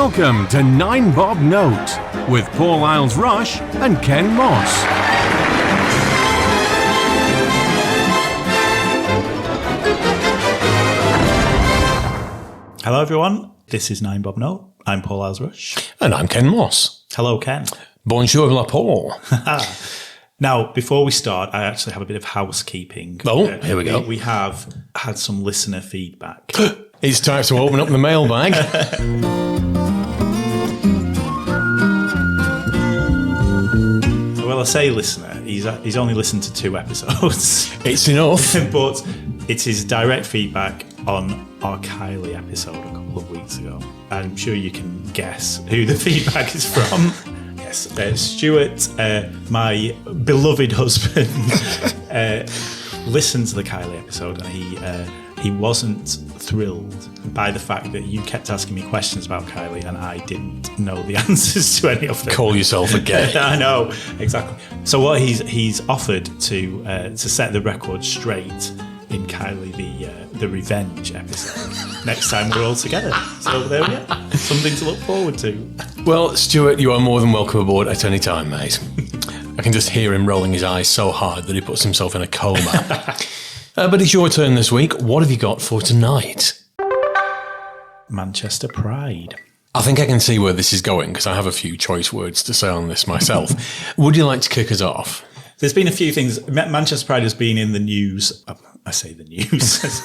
Welcome to 9 Bob Note with Paul Isles-Rush and Ken Moss. Hello everyone, this is 9 Bob Note. I'm Paul Isles-Rush. And I'm Ken Moss. Hello Ken. Bonjour la Paul. Now, before we start, I actually have a bit of housekeeping. Oh, here we go. We have had some listener feedback. It's time to open up the mailbag. Well, I say listener, he's only listened to 2 episodes. It's enough. But it's his direct feedback on our Kylie episode a couple of weeks ago. I'm sure you can guess who the feedback is from. Yes, Stuart, my beloved husband, listened to the Kylie episode and he wasn't thrilled by the fact that you kept asking me questions about Kylie and I didn't know the answers to any of them. Call yourself a gay. I know, exactly. So what he's offered to set the record straight in Kylie the revenge episode next time we're all together. So there we go. Something to look forward to. Well, Stuart, you are more than welcome aboard at any time, mate. I can just hear him rolling his eyes so hard that he puts himself in a coma. But it's your turn this week. What have you got for tonight? Manchester Pride. I think I can see where this is going because I have a few choice words to say on this myself. Would you like to kick us off? There's been a few things. Manchester Pride has been in the news. I say the news.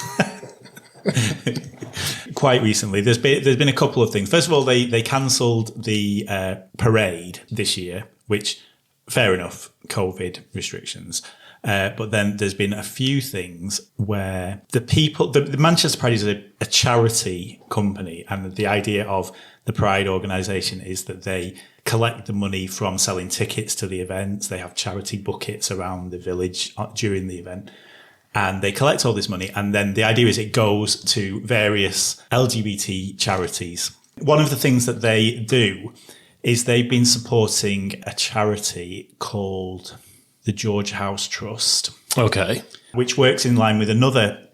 Quite recently. There's been a couple of things. First of all, they cancelled the parade this year, which, fair enough, COVID restrictions. But then there's been a few things where the Manchester Pride is a charity company, and the idea of the Pride organisation is that they collect the money from selling tickets to the events. They have charity buckets around the village during the event, and they collect all this money. And then the idea is it goes to various LGBT charities. One of the things that they do is they've been supporting a charity called the George House Trust. Okay. Which works in line with another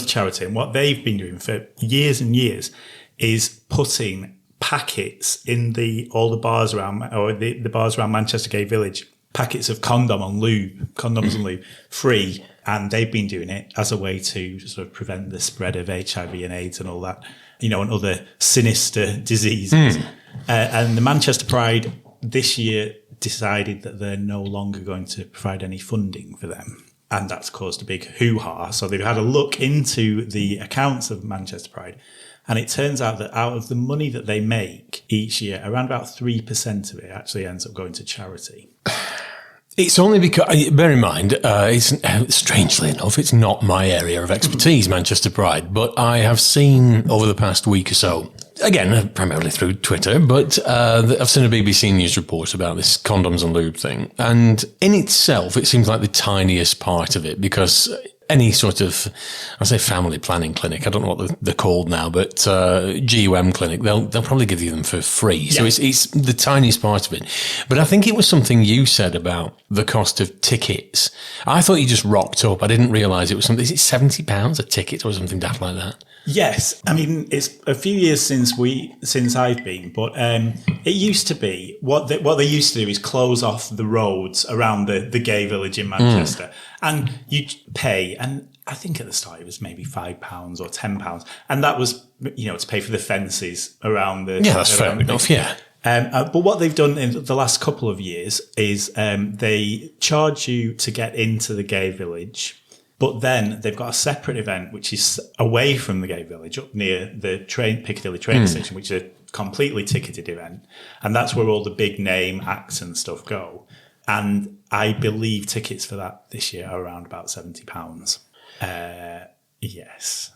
charity. And what they've been doing for years and years is putting packets in all the bars around, or the bars around Manchester Gay Village, packets of condoms and lube, free. And they've been doing it as a way to sort of prevent the spread of HIV and AIDS and all that, and other sinister diseases. And the Manchester Pride this year decided that they're no longer going to provide any funding for them. And that's caused a big hoo-ha. So they've had a look into the accounts of Manchester Pride. And it turns out that out of the money that they make each year, around about 3% of it actually ends up going to charity. It's only because, bear in mind, strangely enough, it's not my area of expertise, Manchester Pride, but I have seen over the past week or so, again, primarily through Twitter, but I've seen a BBC News report about this condoms and lube thing. And in itself, it seems like the tiniest part of it, because any sort of, I say family planning clinic, I don't know what they're called now, but GUM clinic, they'll probably give you them for free. So it's the tiniest part of it. But I think it was something you said about the cost of tickets. I thought you just rocked up. I didn't realise it was something. Is it £70 a ticket or something daft like that? Yes, I mean it's a few years since I've been, but it used to be what they used to do is close off the roads around the gay village in Manchester, and you'd pay, and I think at the start it was maybe £5 or £10, and that was to pay for the fences around the that's fair enough, yeah. But what they've done in the last couple of years is they charge you to get into the gay village. But then they've got a separate event, which is away from the gay village, up near the Piccadilly train station, which is a completely ticketed event. And that's where all the big name acts and stuff go. And I believe tickets for that this year are around about £70. Yes.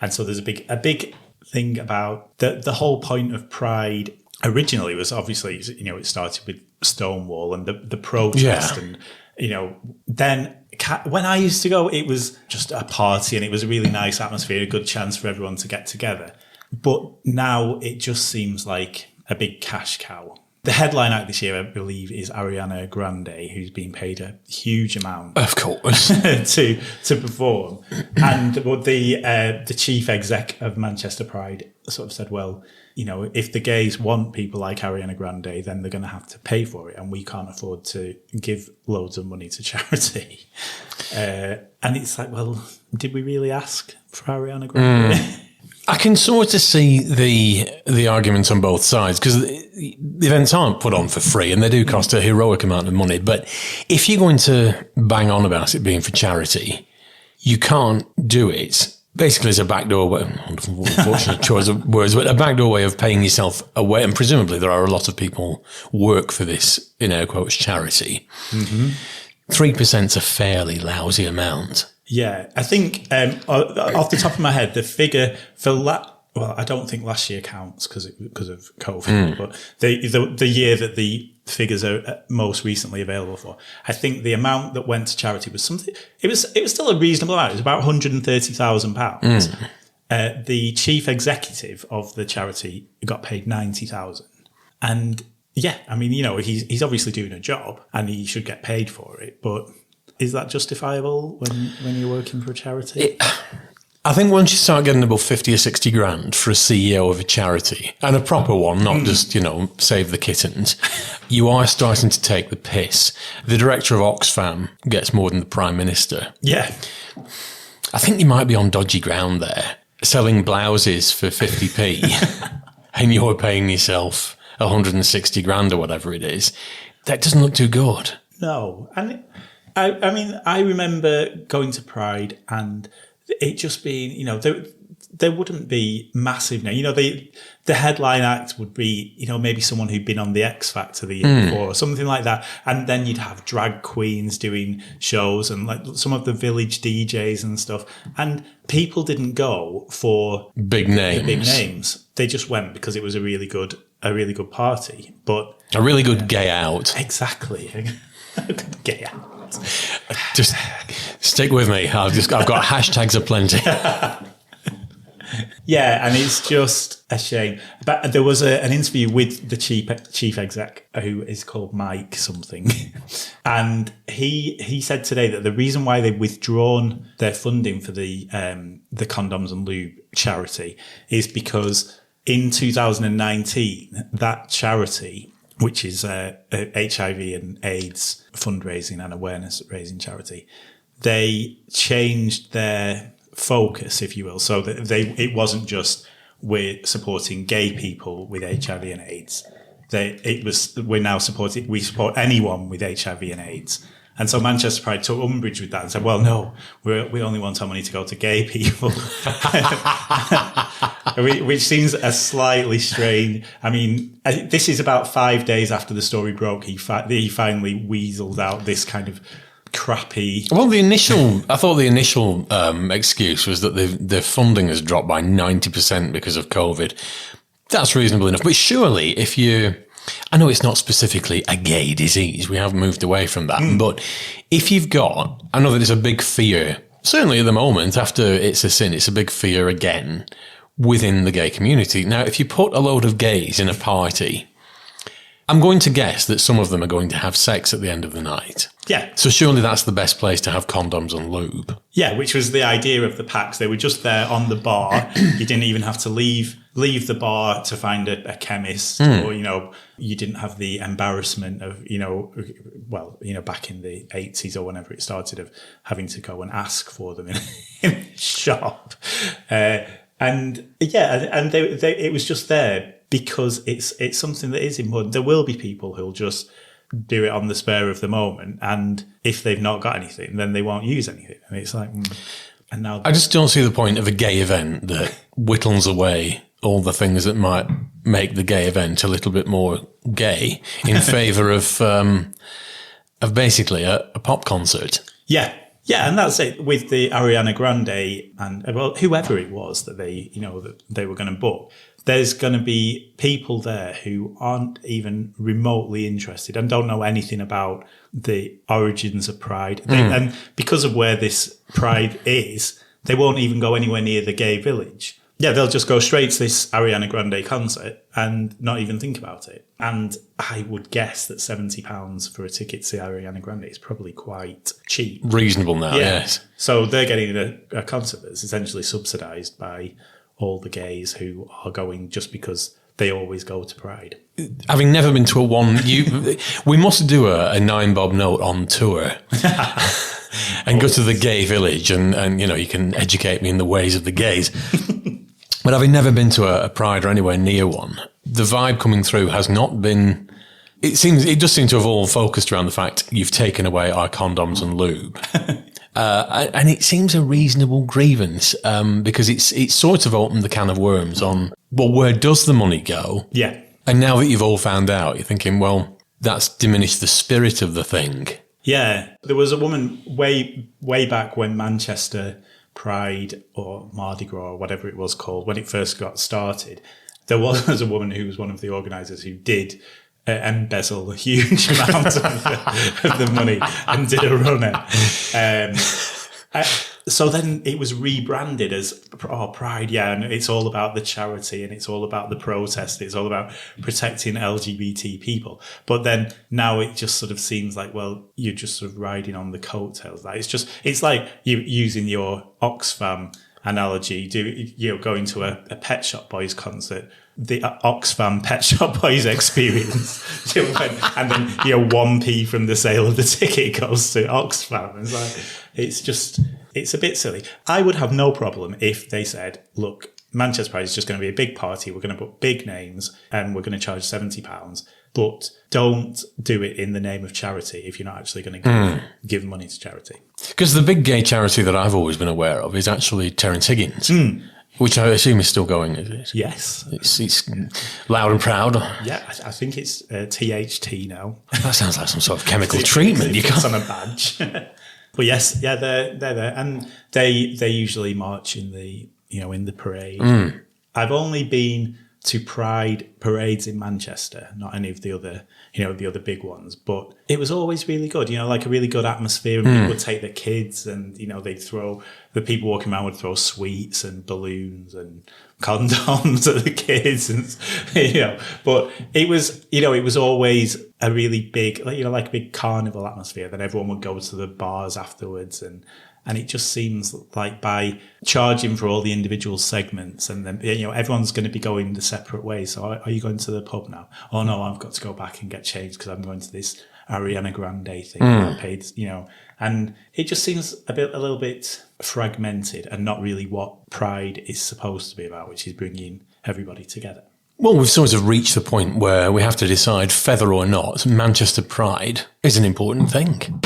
And so there's a big thing about the whole point of Pride originally was obviously, it started with Stonewall and the protest and, then when I used to go, it was just a party and it was a really nice atmosphere, a good chance for everyone to get together. But now it just seems like a big cash cow. The headline act this year, I believe, is Ariana Grande, who's been paid a huge amount, Of course. to perform. And the chief exec of Manchester Pride sort of said, well, you know, if the gays want people like Ariana Grande, then they're going to have to pay for it, and we can't afford to give loads of money to charity. And it's like, well, did we really ask for Ariana Grande? I can sort of see the arguments on both sides, because the events aren't put on for free and they do cost a heroic amount of money. But if you're going to bang on about it being for charity, you can't do it basically as a backdoor way, unfortunate choice of words, but a backdoor way of paying yourself away. And presumably there are a lot of people work for this, in air quotes, charity. 3% is a fairly lousy amount. Yeah, I think off the top of my head, the figure for well, I don't think last year counts because of COVID, but the year that the figures are most recently available for, I think the amount that went to charity was something. It was still a reasonable amount. It was about £130,000. The chief executive of the charity got paid £90,000, and yeah, I mean, you know, he's obviously doing a job and he should get paid for it, but is that justifiable when you're working for a charity? I think once you start getting above 50 or 60 grand for a CEO of a charity, and a proper one, not just, you know, save the kittens, you are starting to take the piss. The director of Oxfam gets more than the Prime Minister. Yeah. I think you might be on dodgy ground there, selling blouses for 50p and you're paying yourself 160 grand or whatever it is. That doesn't look too good. No. And I mean, I remember going to Pride and it just being, you know, there wouldn't be massive, you know, the headline act would be, you know, maybe someone who'd been on the X Factor the year before or something like that. And then you'd have drag queens doing shows and like some of the village DJs and stuff. And people didn't go for big names. The big names. They just went because it was a really good party. But a really good gay out. Exactly. A good gay out. Just stick with me. I've got hashtags aplenty. Yeah, and it's just a shame. But there was an interview with the chief exec, who is called Mike something, and he said today that the reason why they've withdrawn their funding for the condoms and lube charity is because in 2019 that charity, which is a HIV and AIDS fundraising and awareness raising charity, they changed their focus, if you will, so that it wasn't just we're supporting gay people with HIV and AIDS. We support anyone with HIV and AIDS. And so Manchester Pride took umbrage with that and said, well, no, we only want our money to go to gay people. Which seems a slightly strange. I mean, this is about 5 days after the story broke. He finally weaseled out this kind of crappy. Well, I thought the initial excuse was that the funding has dropped by 90% because of COVID. That's reasonable enough. But surely I know it's not specifically a gay disease. We have moved away from that. But if I know that it's a big fear, certainly at the moment, after it's a sin, it's a big fear again within the gay community. Now, if you put a load of gays in a party, I'm going to guess that some of them are going to have sex at the end of the night. Yeah. So surely that's the best place to have condoms and lube. Yeah, which was the idea of the packs. They were just there on the bar. You didn't even have to leave the bar to find a chemist, or, you know, you didn't have the embarrassment of, you know, well, you know, back in the 80s or whenever it started, of having to go and ask for them in a shop. And it was just there because it's something that is important. There will be people who'll just do it on the spur of the moment, and if they've not got anything, then they won't use anything. And it's like, and now I just don't see the point of a gay event that whittles away all the things that might make the gay event a little bit more gay in favour of basically a pop concert. Yeah. Yeah, and that's it with the Ariana Grande and, well, whoever it was that they were going to book. There's going to be people there who aren't even remotely interested and don't know anything about the origins of Pride. And because of where this Pride is, they won't even go anywhere near the gay village. Yeah, they'll just go straight to this Ariana Grande concert and not even think about it. And I would guess that £70 for a ticket to see Ariana Grande is probably quite cheap. Reasonable now, yes. So they're getting a concert that's essentially subsidised by all the gays who are going just because they always go to Pride. Having never been to we must do a 9-bob note on tour and go to the gay village and you can educate me in the ways of the gays. But having never been to a Pride or anywhere near one, the vibe coming through has not been... It does seem to have all focused around the fact you've taken away our condoms and lube. And it seems a reasonable grievance because it's sort of opened the can of worms on, well, where does the money go? Yeah. And now that you've all found out, you're thinking, well, that's diminished the spirit of the thing. Yeah. There was a woman way back when Manchester Pride or Mardi Gras or whatever it was called, when it first got started, there was a woman who was one of the organisers who did embezzle a huge amount of the money and did a runner. So then it was rebranded as Pride, and it's all about the charity and it's all about the protest. It's all about protecting LGBT people. But then now it just sort of seems like, well, you're just sort of riding on the coattails. It's like you using your Oxfam analogy, going to a Pet Shop Boys concert, the Oxfam Pet Shop Boys experience, and then 1p from the sale of the ticket goes to Oxfam. It's a bit silly. I would have no problem if they said, look, Manchester Pride is just going to be a big party. We're going to put big names and we're going to charge £70, but don't do it in the name of charity if you're not actually going to give money to charity. Because the big gay charity that I've always been aware of is actually Terence Higgins, which I assume is still going, is it? Yes. It's loud and proud. Yeah, I think it's THT now. That sounds like some sort of chemical treatment. It's on a badge. But yes, yeah, they're there, and they usually march in the parade. I've only been to Pride parades in Manchester, not any of the other big ones, but it was always really good. Like a really good atmosphere, and people would take their kids, and the people walking around would throw sweets and balloons and condoms at the kids, and But it was always a really big, like a big carnival atmosphere. Then everyone would go to the bars afterwards, and it just seems like by charging for all the individual segments, and then everyone's going to be going the separate ways. So are you going to the pub now? Oh no, I've got to go back and get changed because I'm going to this Ariana Grande thing. I paid, and it just seems a little bit fragmented and not really what Pride is supposed to be about, which is bringing everybody together. Well, we've sort of reached the point where we have to decide, feather or not, Manchester Pride is an important thing.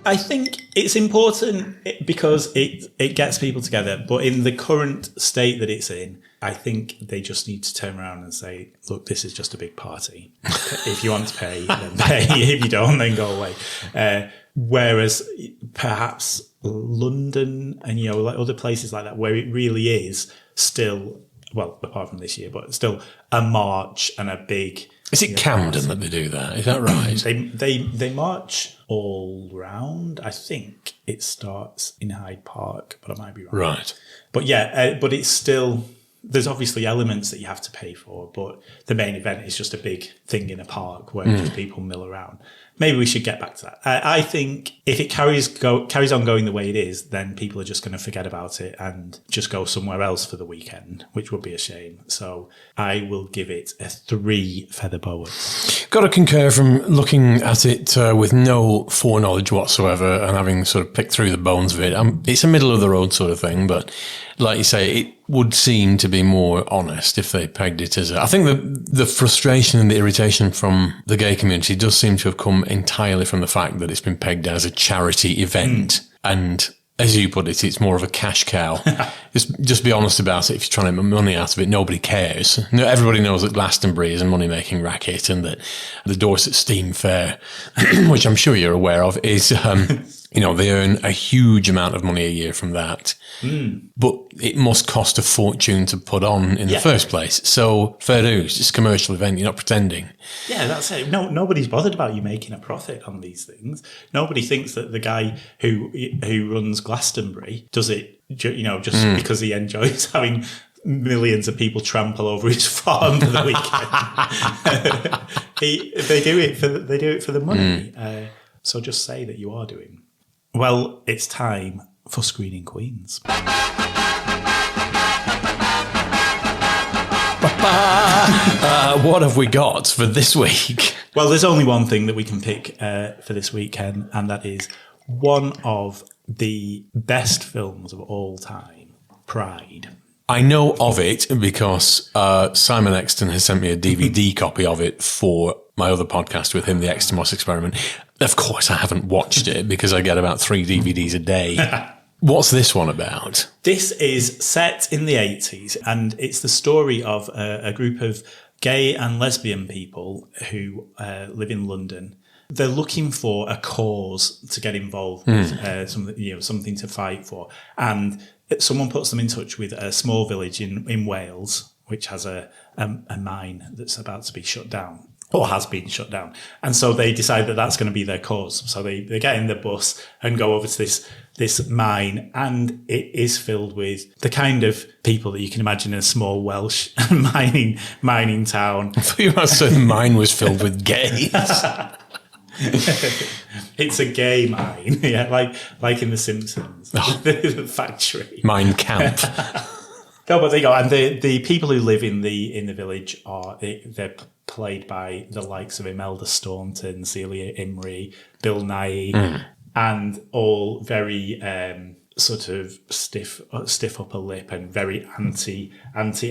I think it's important because it gets people together, but in the current state that it's in, I think they just need to turn around and say, look, this is just a big party. If you want to pay, then pay. If you don't, then go away. Whereas perhaps London and, like other places like that, where it really is still, well, apart from this year, but still a march and a big... Is it Camden that they do that? Is that right? They march all round. I think it starts in Hyde Park, but I might be wrong. Right. But yeah, but it's still... There's obviously elements that you have to pay for, but the main event is just a big thing in a park where just people mill around. Maybe we should get back to that. I think if it carries on going the way it is, then people are just going to forget about it and just go somewhere else for the weekend, which would be a shame. So I will give it a 3 feather boas. Got to concur from looking at it with no foreknowledge whatsoever and having sort of picked through the bones of it. It's a middle of the road sort of thing, but like you say, it would seem to be more honest if they pegged it as I think the frustration and the irritation from the gay community does seem to have come entirely from the fact that it's been pegged as a charity event. And as you put it, it's more of a cash cow. Just be honest about it. If you're trying to make money out of it, nobody cares. Everybody knows that Glastonbury is a money-making racket and that the Dorset Steam Fair, which I'm sure you're aware of, is They earn a huge amount of money a year from that. But it must cost a fortune to put on in the first place. So fair dues, it's a commercial event, you're not pretending. Yeah, that's it. No, nobody's bothered about you making a profit on these things. Nobody thinks that the guy who runs Glastonbury does it, just because he enjoys having millions of people trample over his farm for the weekend. They do it for the money. So just say that you are doing. Well, it's time for Screening Queens. What have we got for this week? Well, there's only one thing that we can pick for this weekend, and that is one of the best films of all time, Pride. I know of it because Simon Exton has sent me a DVD copy of it for my other podcast with him, The Extamos Experiment. Of course, I haven't watched it because I get about 3 DVDs a day. What's this one about? This is set in the 80s, and it's the story of a group of gay and lesbian people who live in London. They're looking for a cause to get involved with, something to fight for. And someone puts them in touch with a small village in Wales, which has a mine that's about to be shut down, or has been shut down. And so they decide that that's going to be their cause. So they get in the bus and go over to this mine, and it is filled with the kind of people that you can imagine in a small Welsh mining town. I thought you were saying the mine was filled with gays. It's a gay mine, like in The Simpsons, the factory. Mine camp. No, but they go, and the people who live in the village they're played by the likes of Imelda Staunton, Celia Imrie, Bill Nighy, and all very sort of stiff upper lip and very anti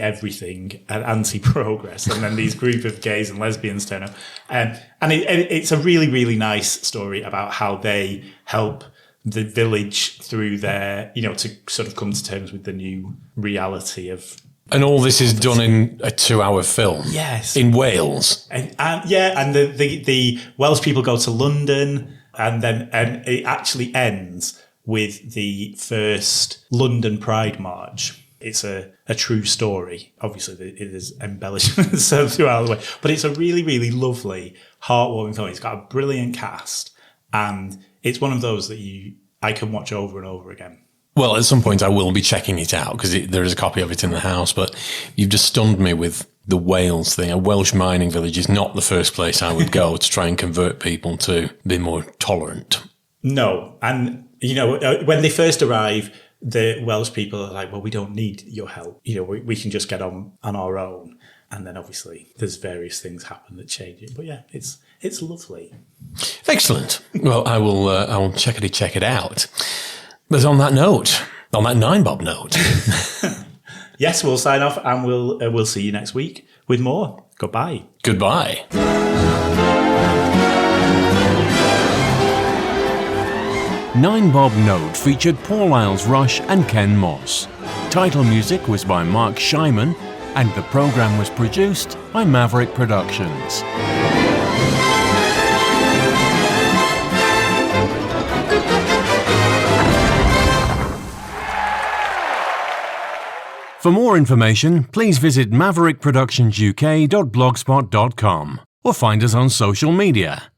everything and anti progress. And then these group of gays and lesbians turn up, and it's a really, really nice story about how they help the village through their, to sort of come to terms with the new reality of. And all this is done in a 2-hour film. Yes, in Wales. And the Welsh people go to London, and it actually ends with the first London Pride March. It's a true story. Obviously, it is embellishments throughout the way, but it's a really, really lovely, heartwarming film. It's got a brilliant cast, and it's one of those that I can watch over and over again. Well, at some point I will be checking it out because there is a copy of it in the house, but you've just stunned me with the Wales thing. A Welsh mining village is not the first place I would go to try and convert people to be more tolerant. No. And, when they first arrive, the Welsh people are like, well, we don't need your help. We can just get on our own. And then obviously there's various things happen that change it. But yeah, it's lovely. Excellent. Well, I will check it out. But on that note, on that 9-bob note. Yes, we'll sign off, and we'll see you next week with more. Goodbye. Goodbye. 9-bob Note featured Paul Isles-Rush and Ken Moss. Title music was by Mark Shyman, and the programme was produced by Maverick Productions. For more information, please visit maverickproductionsuk.blogspot.com or find us on social media.